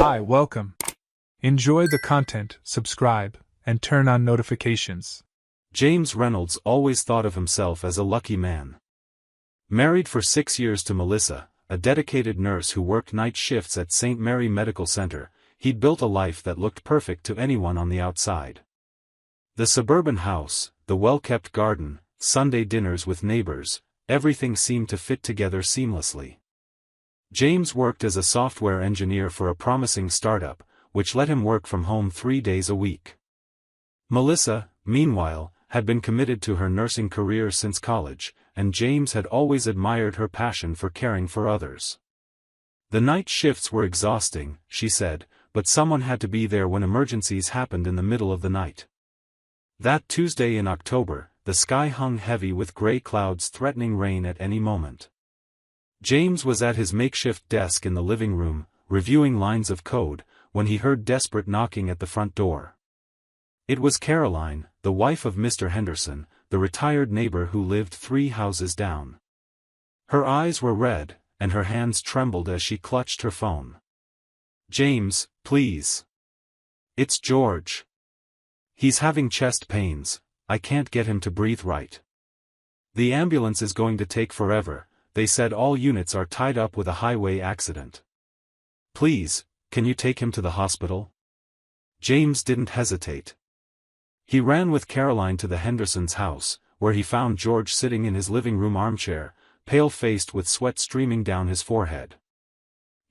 Hi, welcome. Enjoy the content, subscribe, and turn on notifications. James Reynolds always thought of himself as a lucky man. Married for 6 years to Melissa, a dedicated nurse who worked night shifts at St. Mary Medical Center, he'd built a life that looked perfect to anyone on the outside. The suburban house, the well-kept garden, Sunday dinners with neighbors, everything seemed to fit together seamlessly. James worked as a software engineer for a promising startup, which let him work from home 3 days a week. Melissa, meanwhile, had been committed to her nursing career since college, and James had always admired her passion for caring for others. The night shifts were exhausting, she said, but someone had to be there when emergencies happened in the middle of the night. That Tuesday in October, the sky hung heavy with gray clouds threatening rain at any moment. James was at his makeshift desk in the living room, reviewing lines of code, when he heard desperate knocking at the front door. It was Caroline, the wife of Mr. Henderson, the retired neighbor who lived 3 houses down. Her eyes were red, and her hands trembled as she clutched her phone. "James, please. It's George. He's having chest pains, I can't get him to breathe right. The ambulance is going to take forever, they said all units are tied up with a highway accident. Please, can you take him to the hospital?" James didn't hesitate. He ran with Caroline to the Hendersons' house, where he found George sitting in his living room armchair, pale-faced with sweat streaming down his forehead.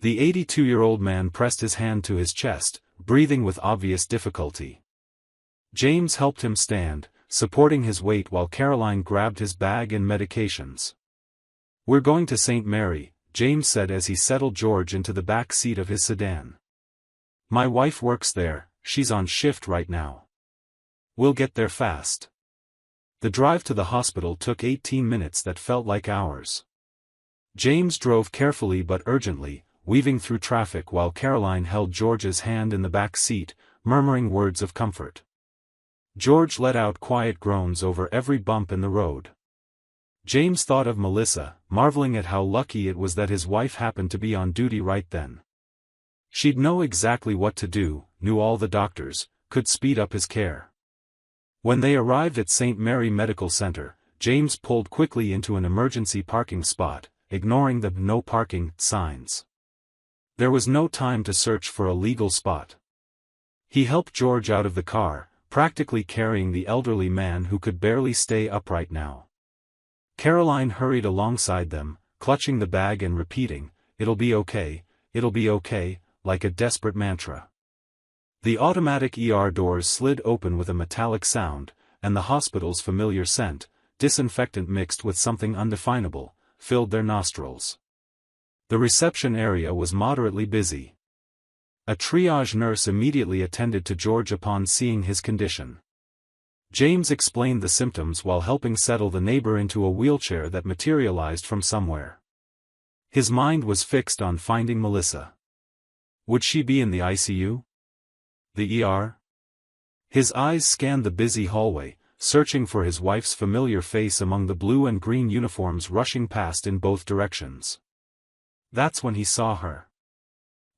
The 82-year-old man pressed his hand to his chest, breathing with obvious difficulty. James helped him stand, supporting his weight while Caroline grabbed his bag and medications. "We're going to St. Mary," James said as he settled George into the back seat of his sedan. "My wife works there, she's on shift right now. We'll get there fast." The drive to the hospital took 18 minutes that felt like hours. James drove carefully but urgently, weaving through traffic while Caroline held George's hand in the back seat, murmuring words of comfort. George let out quiet groans over every bump in the road. James thought of Melissa, marveling at how lucky it was that his wife happened to be on duty right then. She'd know exactly what to do, knew all the doctors, could speed up his care. When they arrived at St. Mary Medical Center, James pulled quickly into an emergency parking spot, ignoring the "no parking" signs. There was no time to search for a legal spot. He helped George out of the car, practically carrying the elderly man who could barely stay upright now. Caroline hurried alongside them, clutching the bag and repeating, it'll be okay," like a desperate mantra. The automatic ER doors slid open with a metallic sound, and the hospital's familiar scent, disinfectant mixed with something undefinable, filled their nostrils. The reception area was moderately busy. A triage nurse immediately attended to George upon seeing his condition. James explained the symptoms while helping settle the neighbor into a wheelchair that materialized from somewhere. His mind was fixed on finding Melissa. Would she be in the ICU? The ER? His eyes scanned the busy hallway, searching for his wife's familiar face among the blue and green uniforms rushing past in both directions. That's when he saw her.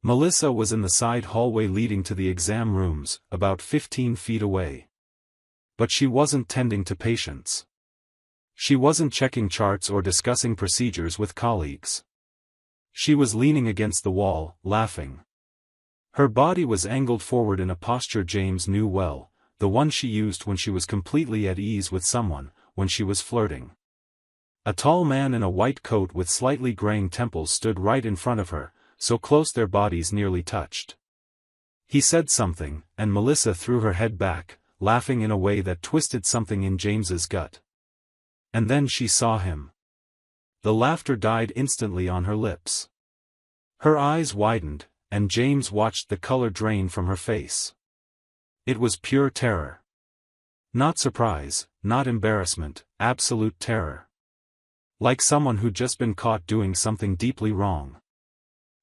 Melissa was in the side hallway leading to the exam rooms, about 15 feet away. But she wasn't tending to patients. She wasn't checking charts or discussing procedures with colleagues. She was leaning against the wall, laughing. Her body was angled forward in a posture James knew well, the one she used when she was completely at ease with someone, when she was flirting. A tall man in a white coat with slightly graying temples stood right in front of her, so close their bodies nearly touched. He said something, and Melissa threw her head back, laughing in a way that twisted something in James's gut. And then she saw him. The laughter died instantly on her lips. Her eyes widened, and James watched the color drain from her face. It was pure terror. Not surprise, not embarrassment, absolute terror. Like someone who'd just been caught doing something deeply wrong.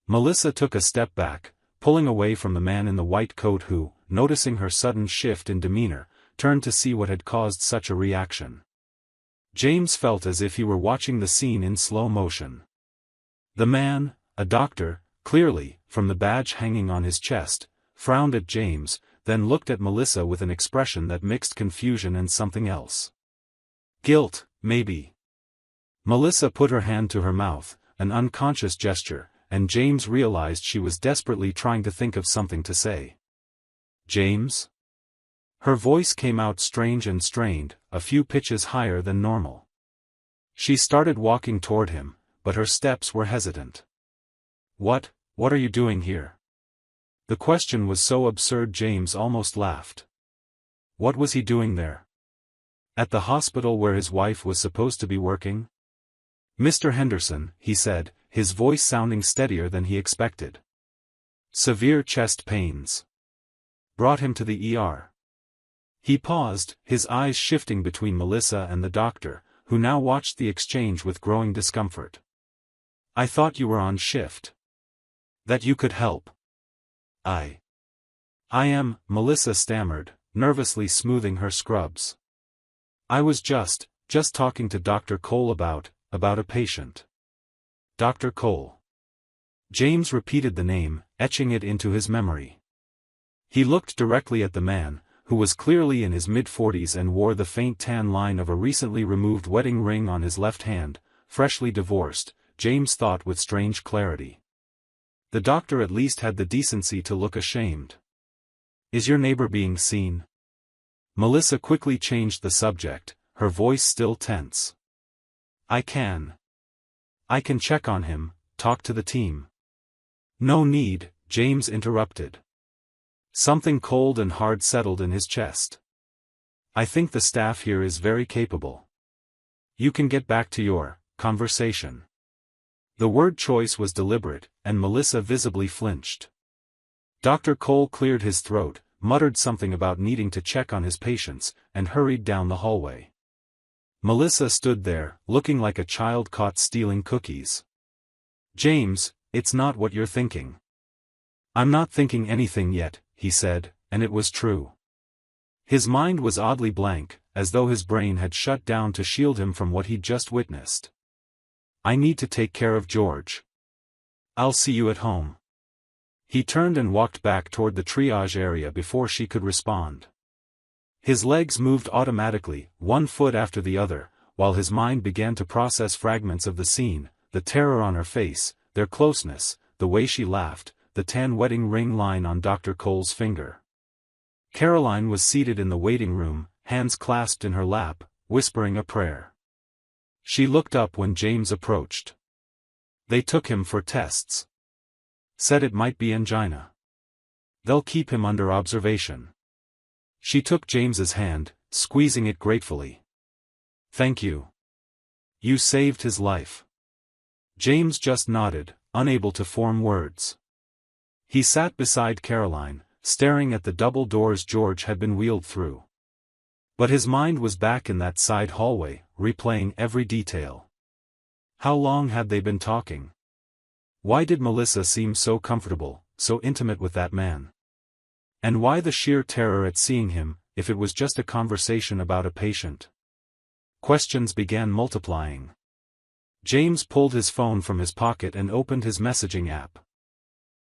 Melissa took a step back, pulling away from the man in the white coat who, noticing her sudden shift in demeanor, turned to see what had caused such a reaction. James felt as if he were watching the scene in slow motion. The man, a doctor, clearly, from the badge hanging on his chest, frowned at James, then looked at Melissa with an expression that mixed confusion and something else. Guilt, maybe. Melissa put her hand to her mouth, an unconscious gesture, and James realized she was desperately trying to think of something to say. James? Her voice came out strange and strained, a few pitches higher than normal. She started walking toward him, but her steps were hesitant. What are you doing here? The question was so absurd James almost laughed. What was he doing there? At the hospital where his wife was supposed to be working? Mr. Henderson, he said, his voice sounding steadier than he expected. Severe chest pains. Brought him to the ER. He paused, his eyes shifting between Melissa and the doctor, who now watched the exchange with growing discomfort. I thought you were on shift. That you could help. I am, Melissa stammered, nervously smoothing her scrubs. I was just talking to Dr. Cole about a patient. Dr. Cole. James repeated the name, etching it into his memory. He looked directly at the man, who was clearly in his mid-40s and wore the faint tan line of a recently removed wedding ring on his left hand, freshly divorced, James thought with strange clarity. The doctor at least had the decency to look ashamed. Is your neighbor being seen? Melissa quickly changed the subject, her voice still tense. I can check on him, talk to the team. No need, James interrupted. Something cold and hard settled in his chest. I think the staff here is very capable. You can get back to your conversation. The word choice was deliberate, and Melissa visibly flinched. Dr. Cole cleared his throat, muttered something about needing to check on his patients, and hurried down the hallway. Melissa stood there, looking like a child caught stealing cookies. James, it's not what you're thinking. I'm not thinking anything yet, he said, and it was true. His mind was oddly blank, as though his brain had shut down to shield him from what he'd just witnessed. I need to take care of George. I'll see you at home. He turned and walked back toward the triage area before she could respond. His legs moved automatically, one foot after the other, while his mind began to process fragments of the scene, the terror on her face, their closeness, the way she laughed, the tan wedding ring line on Dr. Cole's finger. Caroline was seated in the waiting room, hands clasped in her lap, whispering a prayer. She looked up when James approached. They took him for tests. Said it might be angina. They'll keep him under observation. She took James's hand, squeezing it gratefully. Thank you. You saved his life. James just nodded, unable to form words. He sat beside Caroline, staring at the double doors George had been wheeled through. But his mind was back in that side hallway, replaying every detail. How long had they been talking? Why did Melissa seem so comfortable, so intimate with that man? And why the sheer terror at seeing him, if it was just a conversation about a patient? Questions began multiplying. James pulled his phone from his pocket and opened his messaging app.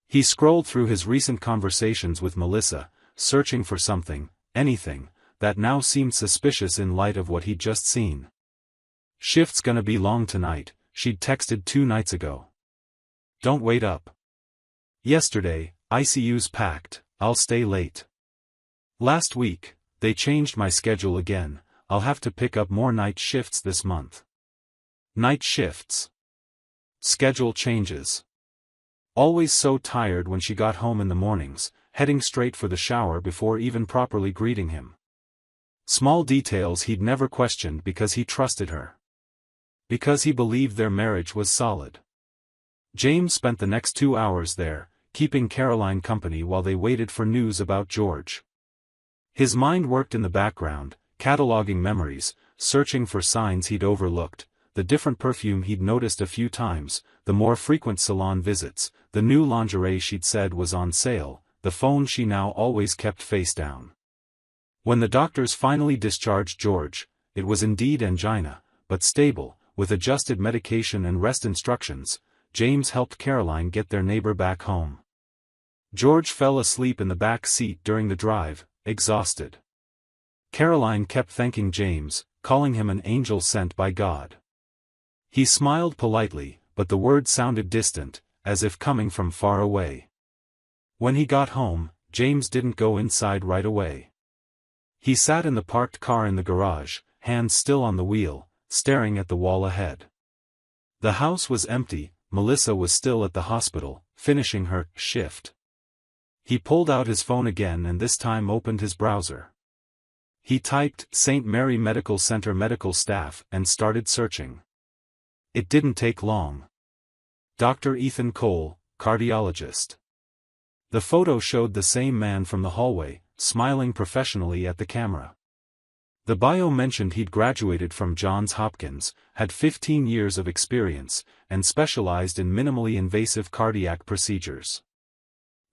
He scrolled through his recent conversations with Melissa, searching for something, anything, that now seemed suspicious in light of what he'd just seen. Shift's gonna be long tonight, she'd texted 2 nights ago. Don't wait up. Yesterday, ICU's packed, I'll stay late. Last week, they changed my schedule again, I'll have to pick up more night shifts this month. Night shifts. Schedule changes. Always so tired when she got home in the mornings, heading straight for the shower before even properly greeting him. Small details he'd never questioned because he trusted her. Because he believed their marriage was solid. James spent the next 2 hours there, keeping Caroline company while they waited for news about George. His mind worked in the background, cataloging memories, searching for signs he'd overlooked, the different perfume he'd noticed a few times, the more frequent salon visits, the new lingerie she'd said was on sale, the phone she now always kept face down. When the doctors finally discharged George, it was indeed angina, but stable, with adjusted medication and rest instructions. James helped Caroline get their neighbor back home. George fell asleep in the back seat during the drive, exhausted. Caroline kept thanking James, calling him an angel sent by God. He smiled politely, but the words sounded distant, as if coming from far away. When he got home, James didn't go inside right away. He sat in the parked car in the garage, hands still on the wheel, staring at the wall ahead. The house was empty. Melissa was still at the hospital, finishing her shift. He pulled out his phone again and this time opened his browser. He typed St. Mary Medical Center medical staff and started searching. It didn't take long. Dr. Ethan Cole, cardiologist. The photo showed the same man from the hallway, smiling professionally at the camera. The bio mentioned he'd graduated from Johns Hopkins, had 15 years of experience, and specialized in minimally invasive cardiac procedures.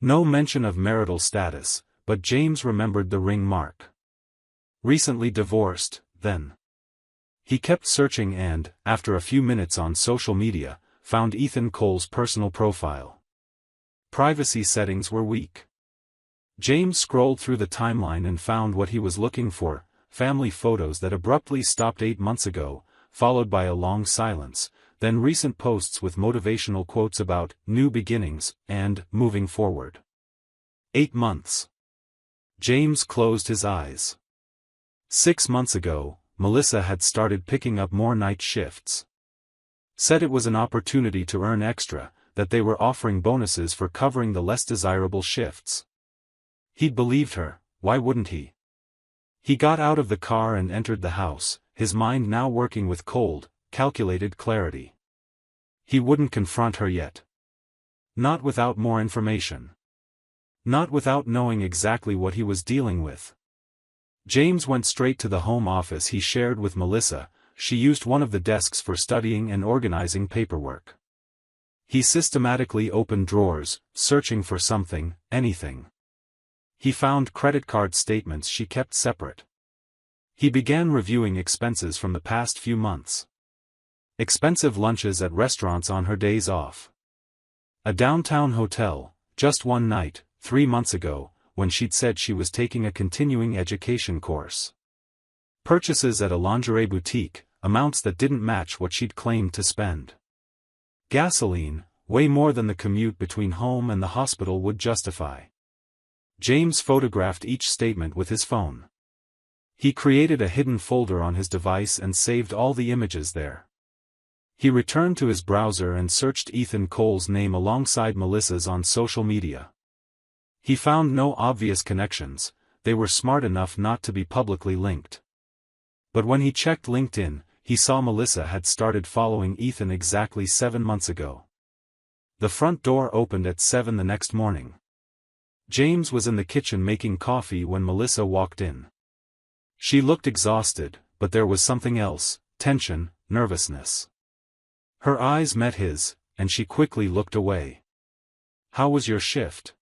No mention of marital status, but James remembered the ring mark. Recently divorced, then. He kept searching and, after a few minutes on social media, found Ethan Cole's personal profile. Privacy settings were weak. James scrolled through the timeline and found what he was looking for: family photos that abruptly stopped 8 months ago, followed by a long silence, then recent posts with motivational quotes about new beginnings and moving forward. 8 months. James closed his eyes. 6 months ago, Melissa had started picking up more night shifts. Said it was an opportunity to earn extra, that they were offering bonuses for covering the less desirable shifts. He'd believed her, why wouldn't he? He got out of the car and entered the house, his mind now working with cold, calculated clarity. He wouldn't confront her yet. Not without more information. Not without knowing exactly what he was dealing with. James went straight to the home office he shared with Melissa. She used one of the desks for studying and organizing paperwork. He systematically opened drawers, searching for something, anything. He found credit card statements she kept separate. He began reviewing expenses from the past few months. Expensive lunches at restaurants on her days off. A downtown hotel, just one night, 3 months ago, when she'd said she was taking a continuing education course. Purchases at a lingerie boutique, amounts that didn't match what she'd claimed to spend. Gasoline, way more than the commute between home and the hospital would justify. James photographed each statement with his phone. He created a hidden folder on his device and saved all the images there. He returned to his browser and searched Ethan Cole's name alongside Melissa's on social media. He found no obvious connections. They were smart enough not to be publicly linked. But when he checked LinkedIn, he saw Melissa had started following Ethan exactly 7 months ago. The front door opened at 7 the next morning. James was in the kitchen making coffee when Melissa walked in. She looked exhausted, but there was something else: tension, nervousness. Her eyes met his, and she quickly looked away. "How was your shift?"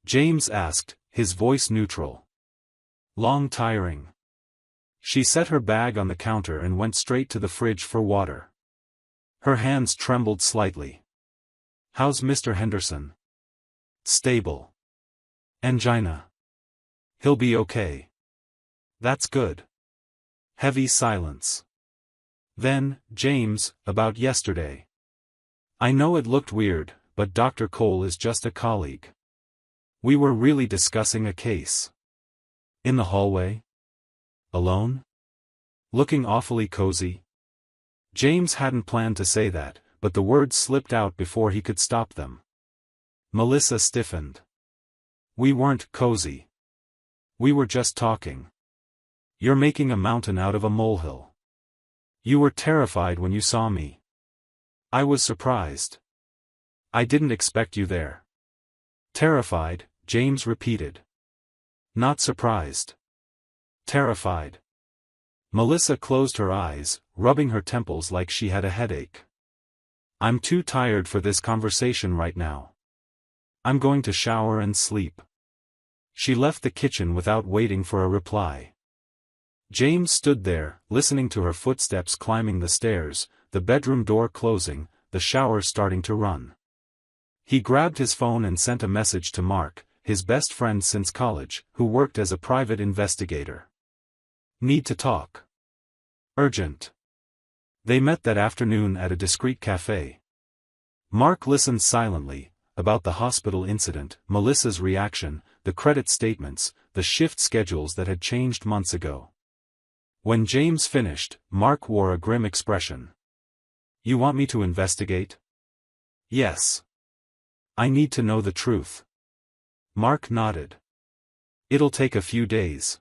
James asked, his voice neutral. "Long, tiring." She set her bag on the counter and went straight to the fridge for water. Her hands trembled slightly. "How's Mr. Henderson?" "Stable. Angina. He'll be okay." "That's good." Heavy silence. Then, "James, about yesterday. I know it looked weird, but Dr. Cole is just a colleague. We were really discussing a case." "In the hallway? Alone? Looking awfully cozy?" James hadn't planned to say that, but the words slipped out before he could stop them. Melissa stiffened. "We weren't cozy. We were just talking. You're making a mountain out of a molehill. You were terrified when you saw me." "I was surprised. I didn't expect you there." "Terrified," James repeated. "Not surprised. Terrified." Melissa closed her eyes, rubbing her temples like she had a headache. "I'm too tired for this conversation right now. I'm going to shower and sleep." She left the kitchen without waiting for a reply. James stood there, listening to her footsteps climbing the stairs, the bedroom door closing, the shower starting to run. He grabbed his phone and sent a message to Mark, his best friend since college, who worked as a private investigator. Need to talk. Urgent. They met that afternoon at a discreet cafe. Mark listened silently, about the hospital incident, Melissa's reaction, the credit statements, the shift schedules that had changed months ago. When James finished, Mark wore a grim expression. You want me to investigate? Yes. I need to know the truth. Mark nodded. It'll take a few days.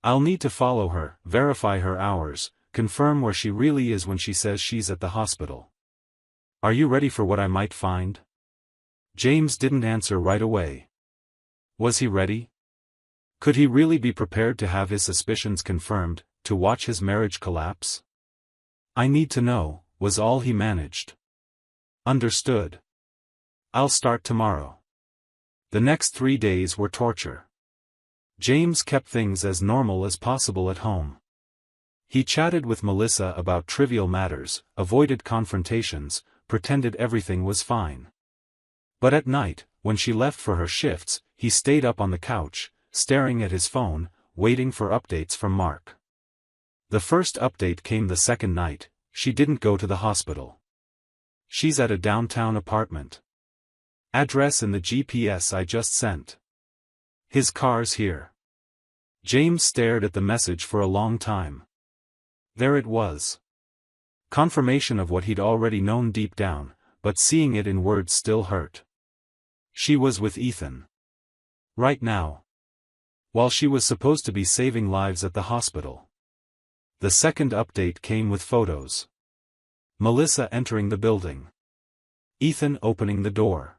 I'll need to follow her, verify her hours, confirm where she really is when she says she's at the hospital. Are you ready for what I might find? James didn't answer right away. Was he ready? Could he really be prepared to have his suspicions confirmed, to watch his marriage collapse? I need to know, was all he managed. Understood. I'll start tomorrow. The next 3 days were torture. James kept things as normal as possible at home. He chatted with Melissa about trivial matters, avoided confrontations, pretended everything was fine. But at night, when she left for her shifts, he stayed up on the couch, staring at his phone, waiting for updates from Mark. The first update came the second night. She didn't go to the hospital. She's at a downtown apartment. Address in the GPS I just sent. His car's here. James stared at the message for a long time. There it was. Confirmation of what he'd already known deep down, but seeing it in words still hurt. She was with Ethan. Right now. While she was supposed to be saving lives at the hospital. The second update came with photos. Melissa entering the building. Ethan opening the door.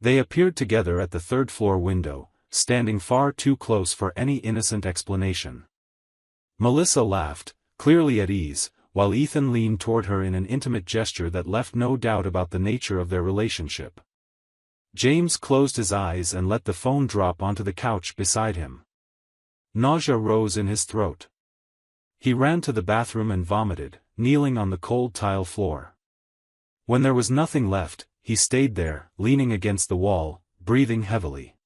They appeared together at the third-floor window, standing far too close for any innocent explanation. Melissa laughed, clearly at ease, while Ethan leaned toward her in an intimate gesture that left no doubt about the nature of their relationship. James closed his eyes and let the phone drop onto the couch beside him. Nausea rose in his throat. He ran to the bathroom and vomited, kneeling on the cold tile floor. When there was nothing left, he stayed there, leaning against the wall, breathing heavily.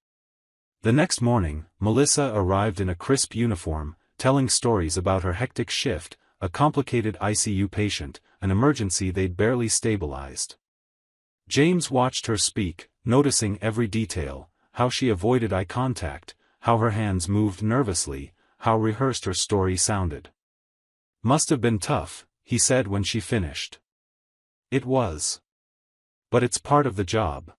The next morning, Melissa arrived in a crisp uniform, telling stories about her hectic shift, a complicated ICU patient, an emergency they'd barely stabilized. James watched her speak, noticing every detail, how she avoided eye contact, how her hands moved nervously, how rehearsed her story sounded. Must have been tough, he said when she finished. It was. But it's part of the job.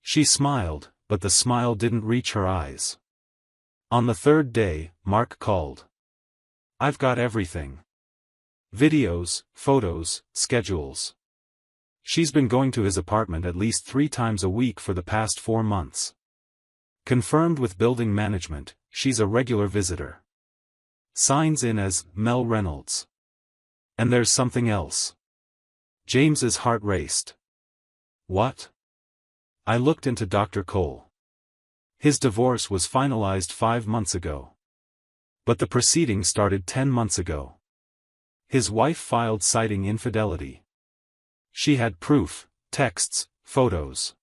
She smiled, but the smile didn't reach her eyes. On the third day, Mark called. I've got everything. Videos, photos, schedules. She's been going to his apartment at least 3 times a week for the past 4 months. Confirmed with building management, she's a regular visitor. Signs in as Mel Reynolds. And there's something else. James's heart raced. What? I looked into Dr. Cole. His divorce was finalized 5 months ago. But the proceedings started 10 months ago. His wife filed citing infidelity. She had proof, texts, photos.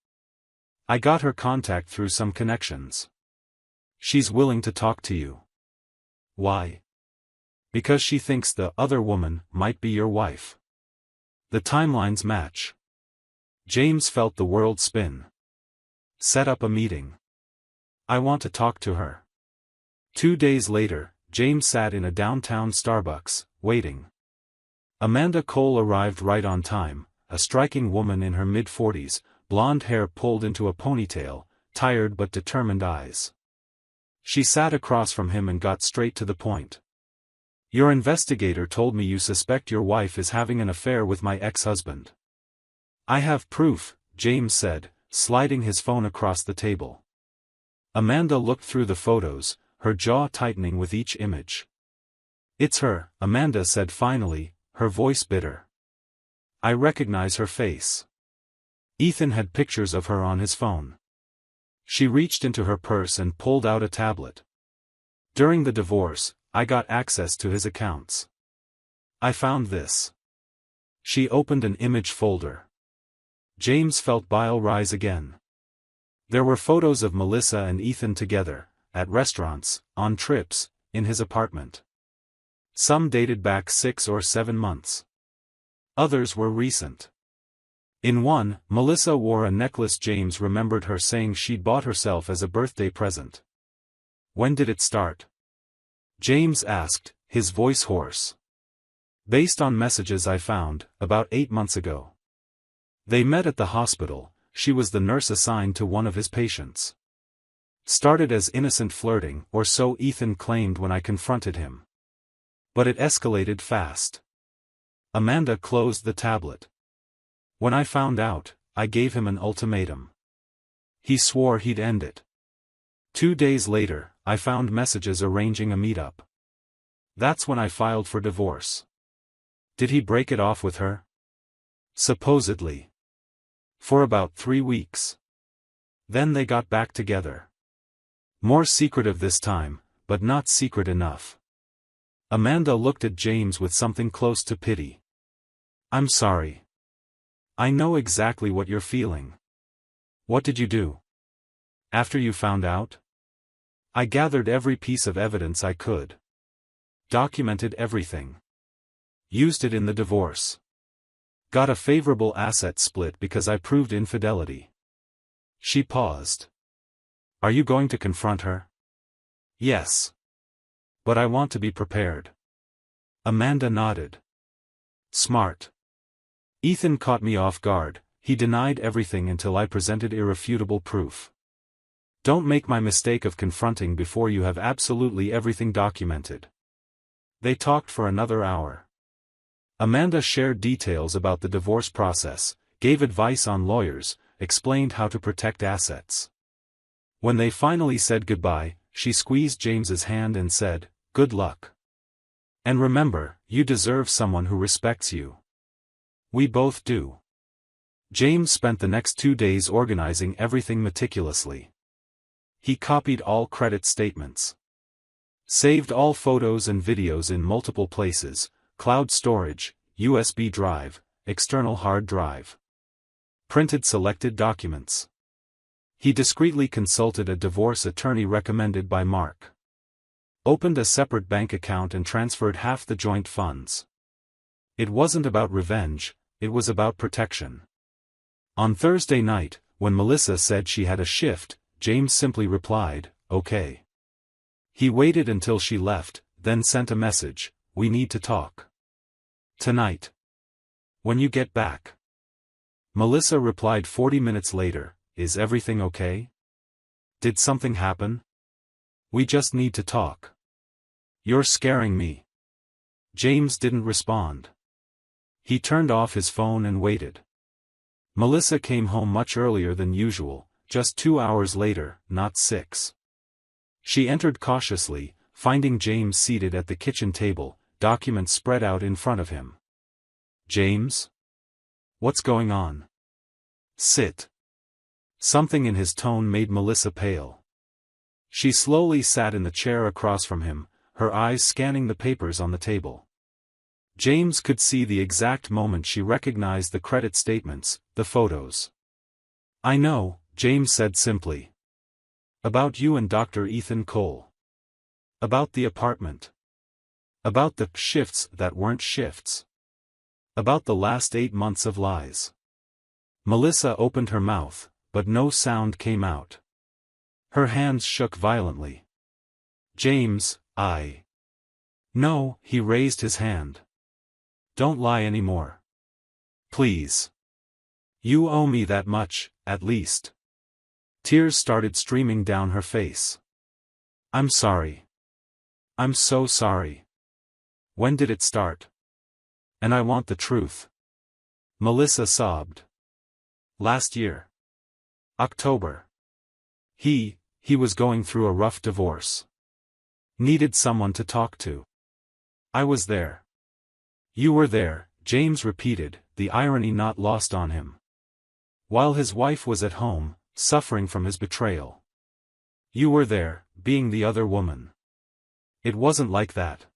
I got her contact through some connections. She's willing to talk to you. Why? Because she thinks the other woman might be your wife. The timelines match. James felt the world spin. Set up a meeting. I want to talk to her. 2 days later, James sat in a downtown Starbucks, waiting. Amanda Cole arrived right on time, a striking woman in her mid-40s, blonde hair pulled into a ponytail, tired but determined eyes. She sat across from him and got straight to the point. Your investigator told me you suspect your wife is having an affair with my ex-husband. I have proof, James said, sliding his phone across the table. Amanda looked through the photos, her jaw tightening with each image. It's her, Amanda said finally, her voice bitter. I recognize her face. Ethan had pictures of her on his phone. She reached into her purse and pulled out a tablet. During the divorce, I got access to his accounts. I found this. She opened an image folder. James felt bile rise again. There were photos of Melissa and Ethan together, at restaurants, on trips, in his apartment. Some dated back 6 or 7 months. Others were recent. In one, Melissa wore a necklace James remembered her saying she'd bought herself as a birthday present. When did it start? James asked, his voice hoarse. Based on messages I found, about 8 months ago. They met at the hospital. She was the nurse assigned to one of his patients. Started as innocent flirting, or so Ethan claimed when I confronted him. But it escalated fast. Amanda closed the tablet. When I found out, I gave him an ultimatum. He swore he'd end it. 2 days later, I found messages arranging a meetup. That's when I filed for divorce. Did he break it off with her? Supposedly. For about 3 weeks. Then they got back together. More secretive this time, but not secret enough. Amanda looked at James with something close to pity. I'm sorry. I know exactly what you're feeling. What did you do? After you found out? I gathered every piece of evidence I could. Documented everything. Used it in the divorce. Got a favorable asset split because I proved infidelity. She paused. Are you going to confront her? Yes. But I want to be prepared. Amanda nodded. Smart. Ethan caught me off guard. He denied everything until I presented irrefutable proof. Don't make my mistake of confronting before you have absolutely everything documented. They talked for another hour. Amanda shared details about the divorce process, gave advice on lawyers, explained how to protect assets. When they finally said goodbye, she squeezed James's hand and said, "Good luck. And remember, you deserve someone who respects you." We both do. James spent the next 2 days organizing everything meticulously. He copied all credit statements. Saved all photos and videos in multiple places, cloud storage, USB drive, external hard drive. Printed selected documents. He discreetly consulted a divorce attorney recommended by Mark. Opened a separate bank account and transferred half the joint funds. It wasn't about revenge, it was about protection. On Thursday night, when Melissa said she had a shift, James simply replied, "Okay." He waited until she left, then sent a message, "We need to talk. Tonight. When you get back." Melissa replied 40 minutes later, "Is everything okay? Did something happen? We just need to talk. You're scaring me." James didn't respond. He turned off his phone and waited. Melissa came home much earlier than usual, just 2 hours later, not 6. She entered cautiously, finding James seated at the kitchen table, documents spread out in front of him. "James? What's going on? Sit." Something in his tone made Melissa pale. She slowly sat in the chair across from him, her eyes scanning the papers on the table. James could see the exact moment she recognized the credit statements, the photos. "I know," James said simply. "About you and Dr. Ethan Cole. About the apartment. About the shifts that weren't shifts. About the last 8 months of lies." Melissa opened her mouth, but no sound came out. Her hands shook violently. "James, No," he raised his hand. "Don't lie anymore. Please. You owe me that much, at least." Tears started streaming down her face. "I'm sorry. I'm so sorry. When did it start? And I want the truth." Melissa sobbed. "Last year. October. He was going through a rough divorce. Needed someone to talk to. I was there." "You were there," James repeated, the irony not lost on him. "While his wife was at home, suffering from his betrayal. You were there, being the other woman. It wasn't like that.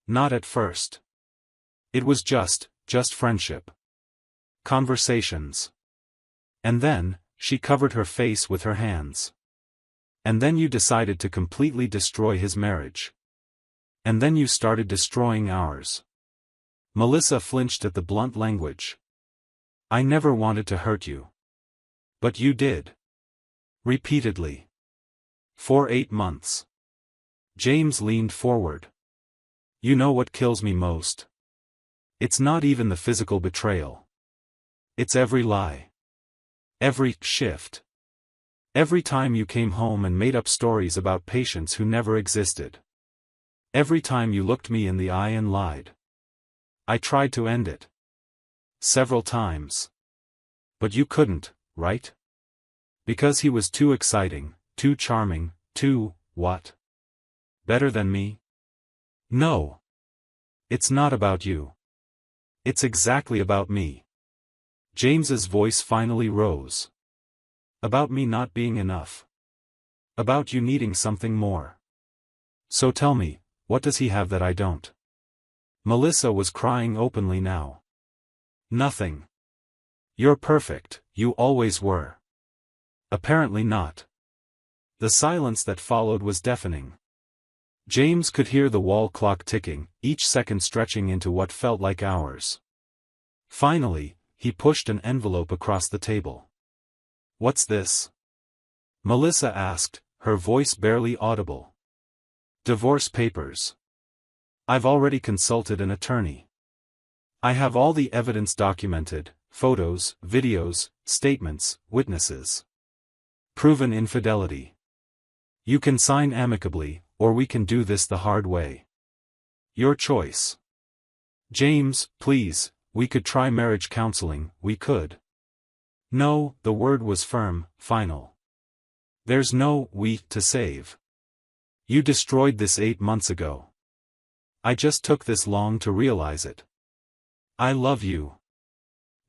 Not at first. It was just friendship. Conversations. And then, she covered her face with her hands. And then you decided to completely destroy his marriage. And then you started destroying ours. Melissa flinched at the blunt language. I never wanted to hurt you. But you did. Repeatedly. For 8 months. James leaned forward. You know what kills me most? It's not even the physical betrayal. It's every lie. Every shift. Every time you came home and made up stories about patients who never existed. Every time you looked me in the eye and lied. I tried to end it. Several times. But you couldn't, right? Because he was too exciting, too charming, too, what? Better than me? No. It's not about you. It's exactly about me. James's voice finally rose. About me not being enough. About you needing something more. So tell me, what does he have that I don't? Melissa was crying openly now. Nothing. You're perfect, you always were. Apparently not. The silence that followed was deafening. James could hear the wall clock ticking, each second stretching into what felt like hours. Finally, he pushed an envelope across the table. What's this? Melissa asked, her voice barely audible. Divorce papers. I've already consulted an attorney. I have all the evidence documented, photos, videos, statements, witnesses. Proven infidelity. You can sign amicably, or we can do this the hard way. Your choice. James, please, we could try marriage counseling, we could. No, the word was firm, final. There's no we to save. You destroyed this 8 months ago. I just took this long to realize it. I love you.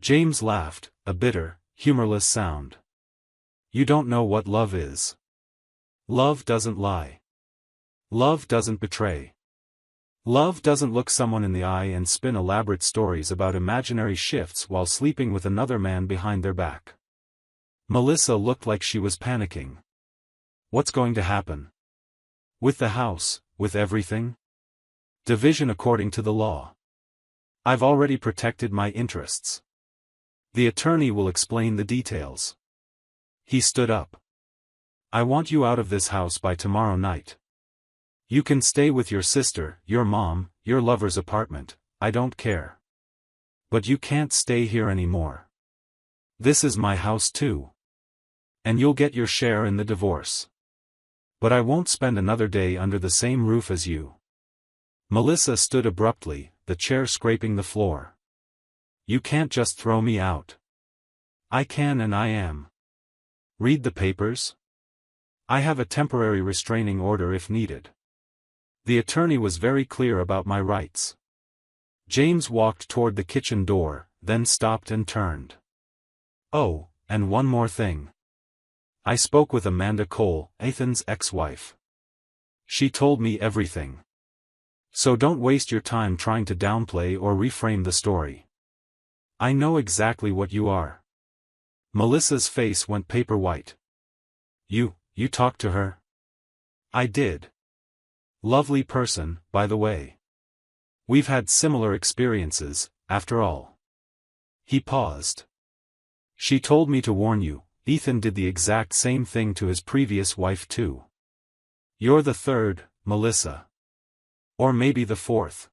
James laughed, a bitter, humorless sound. You don't know what love is. Love doesn't lie. Love doesn't betray. Love doesn't look someone in the eye and spin elaborate stories about imaginary shifts while sleeping with another man behind their back. Melissa looked like she was panicking. What's going to happen? With the house, with everything? Division according to the law. I've already protected my interests. The attorney will explain the details. He stood up. I want you out of this house by tomorrow night. You can stay with your sister, your mom, your lover's apartment, I don't care. But you can't stay here anymore. This is my house too. And you'll get your share in the divorce. But I won't spend another day under the same roof as you. Melissa stood abruptly, the chair scraping the floor. You can't just throw me out. I can and I am. Read the papers? I have a temporary restraining order if needed. The attorney was very clear about my rights. James walked toward the kitchen door, then stopped and turned. Oh, and one more thing. I spoke with Amanda Cole, Ethan's ex-wife. She told me everything. So don't waste your time trying to downplay or reframe the story. I know exactly what you are. Melissa's face went paper white. You talked to her? I did. Lovely person, by the way. We've had similar experiences, after all. He paused. She told me to warn you, Ethan did the exact same thing to his previous wife too. You're the third, Melissa. Or maybe the fourth.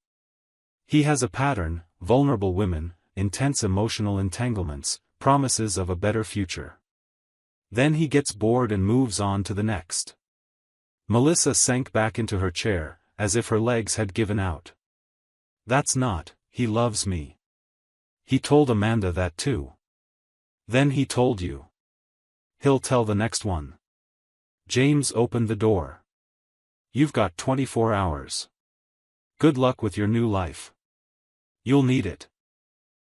He has a pattern, vulnerable women, intense emotional entanglements, promises of a better future. Then he gets bored and moves on to the next. Melissa sank back into her chair, as if her legs had given out. That's not, he loves me. He told Amanda that too. Then he told you. He'll tell the next one. James opened the door. You've got 24 hours. Good luck with your new life. You'll need it.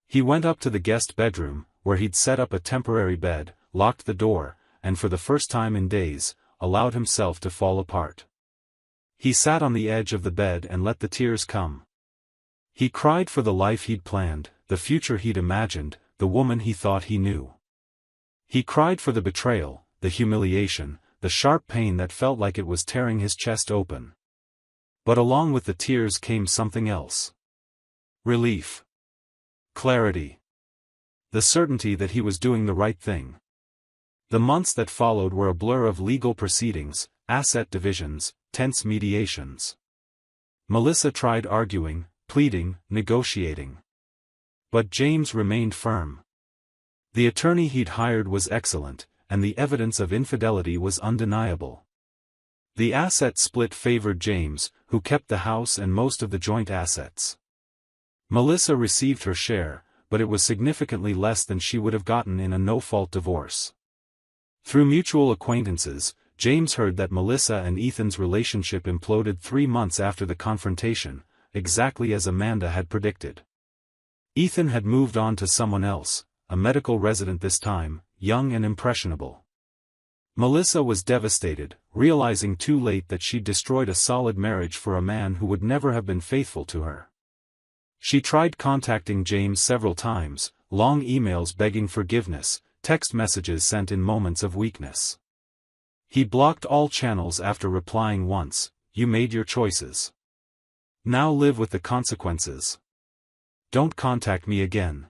He went up to the guest bedroom, where he'd set up a temporary bed, locked the door, and for the first time in days, allowed himself to fall apart. He sat on the edge of the bed and let the tears come. He cried for the life he'd planned, the future he'd imagined, the woman he thought he knew. He cried for the betrayal, the humiliation, the sharp pain that felt like it was tearing his chest open. But along with the tears came something else. Relief. Clarity. The certainty that he was doing the right thing. The months that followed were a blur of legal proceedings, asset divisions, tense mediations. Melissa tried arguing, pleading, negotiating. But James remained firm. The attorney he'd hired was excellent, and the evidence of infidelity was undeniable. The asset split favored James, who kept the house and most of the joint assets. Melissa received her share, but it was significantly less than she would have gotten in a no-fault divorce. Through mutual acquaintances, James heard that Melissa and Ethan's relationship imploded 3 months after the confrontation, exactly as Amanda had predicted. Ethan had moved on to someone else, a medical resident this time, young and impressionable. Melissa was devastated, realizing too late that she'd destroyed a solid marriage for a man who would never have been faithful to her. She tried contacting James several times, long emails begging forgiveness, text messages sent in moments of weakness. He blocked all channels after replying once, "You made your choices. Now live with the consequences. Don't contact me again."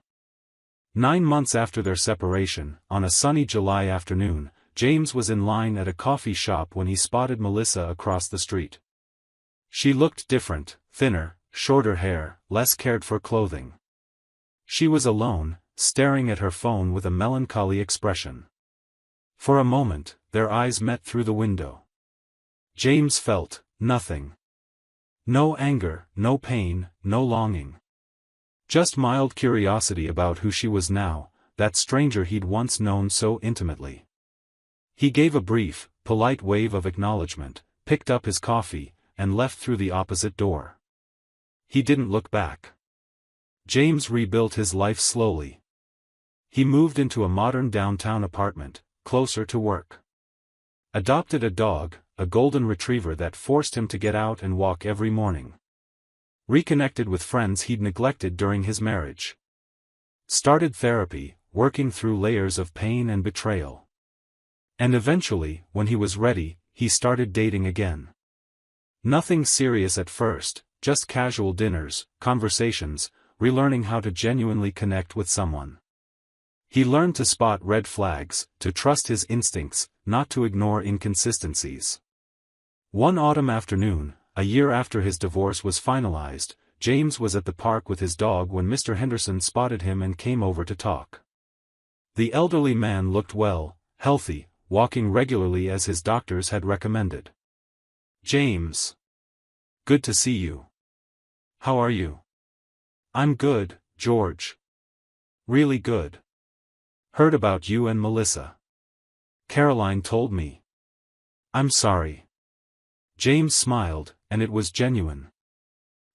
9 months after their separation, on a sunny July afternoon, James was in line at a coffee shop when he spotted Melissa across the street. She looked different, thinner, shorter hair, less cared-for clothing. She was alone, staring at her phone with a melancholy expression. For a moment, their eyes met through the window. James felt nothing. No anger, no pain, no longing. Just mild curiosity about who she was now, that stranger he'd once known so intimately. He gave a brief, polite wave of acknowledgement, picked up his coffee, and left through the opposite door. He didn't look back. James rebuilt his life slowly. He moved into a modern downtown apartment, closer to work. Adopted a dog, a golden retriever that forced him to get out and walk every morning. Reconnected with friends he'd neglected during his marriage. Started therapy, working through layers of pain and betrayal. And eventually, when he was ready, he started dating again. Nothing serious at first, just casual dinners, conversations, relearning how to genuinely connect with someone. He learned to spot red flags, to trust his instincts, not to ignore inconsistencies. One autumn afternoon, a year after his divorce was finalized, James was at the park with his dog when Mr. Henderson spotted him and came over to talk. The elderly man looked well, healthy, walking regularly as his doctors had recommended. "James. Good to see you. How are you?" "I'm good, George. Really good. Heard about you and Melissa. Caroline told me." "I'm sorry." James smiled, and it was genuine.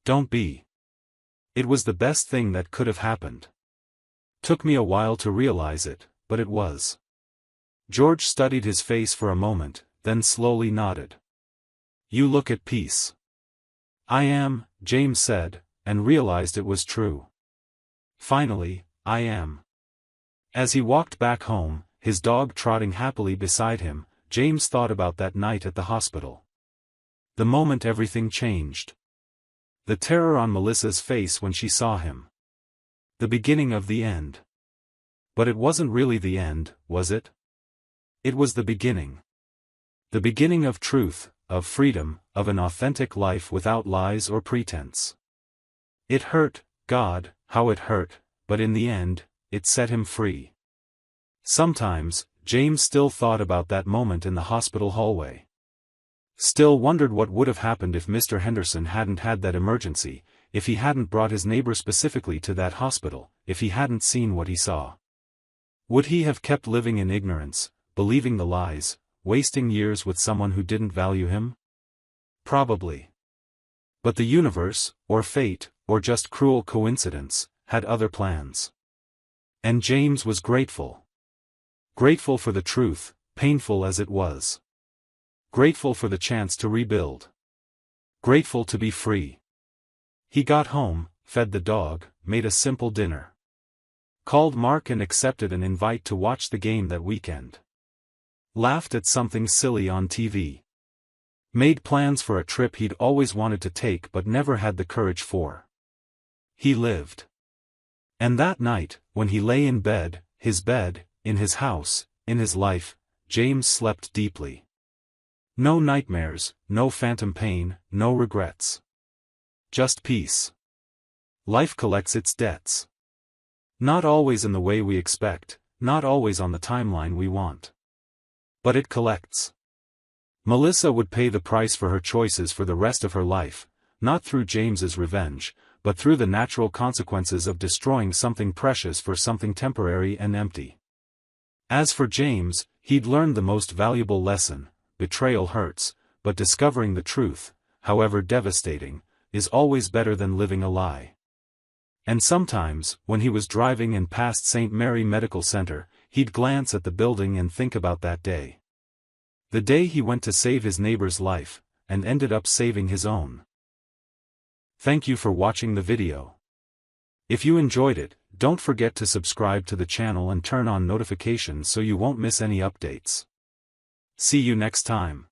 "Don't be. It was the best thing that could have happened. Took me a while to realize it, but it was." George studied his face for a moment, then slowly nodded. "You look at peace." "I am," James said, and realized it was true. "Finally, I am." As he walked back home, his dog trotting happily beside him, James thought about that night at the hospital. The moment everything changed. The terror on Melissa's face when she saw him. The beginning of the end. But it wasn't really the end, was it? It was the beginning. The beginning of truth, of freedom, of an authentic life without lies or pretense. It hurt, God, how it hurt, but in the end, it set him free. Sometimes, James still thought about that moment in the hospital hallway. Still wondered what would have happened if Mr. Henderson hadn't had that emergency, if he hadn't brought his neighbor specifically to that hospital, if he hadn't seen what he saw. Would he have kept living in ignorance, believing the lies, wasting years with someone who didn't value him? Probably. But the universe, or fate, or just cruel coincidence, had other plans. And James was grateful. Grateful for the truth, painful as it was. Grateful for the chance to rebuild. Grateful to be free. He got home, fed the dog, made a simple dinner. Called Mark and accepted an invite to watch the game that weekend. Laughed at something silly on TV. Made plans for a trip he'd always wanted to take but never had the courage for. He lived. And that night, when he lay in bed, in his house, in his life, James slept deeply. No nightmares, no phantom pain, no regrets. Just peace. Life collects its debts. Not always in the way we expect, not always on the timeline we want. But it collects. Melissa would pay the price for her choices for the rest of her life, not through James's revenge, but through the natural consequences of destroying something precious for something temporary and empty. As for James, he'd learned the most valuable lesson: betrayal hurts, but discovering the truth, however devastating, is always better than living a lie. And sometimes, when he was driving and passed St. Mary Medical Center, he'd glance at the building and think about that day. The day he went to save his neighbor's life, and ended up saving his own. Thank you for watching the video. If you enjoyed it, don't forget to subscribe to the channel and turn on notifications so you won't miss any updates. See you next time.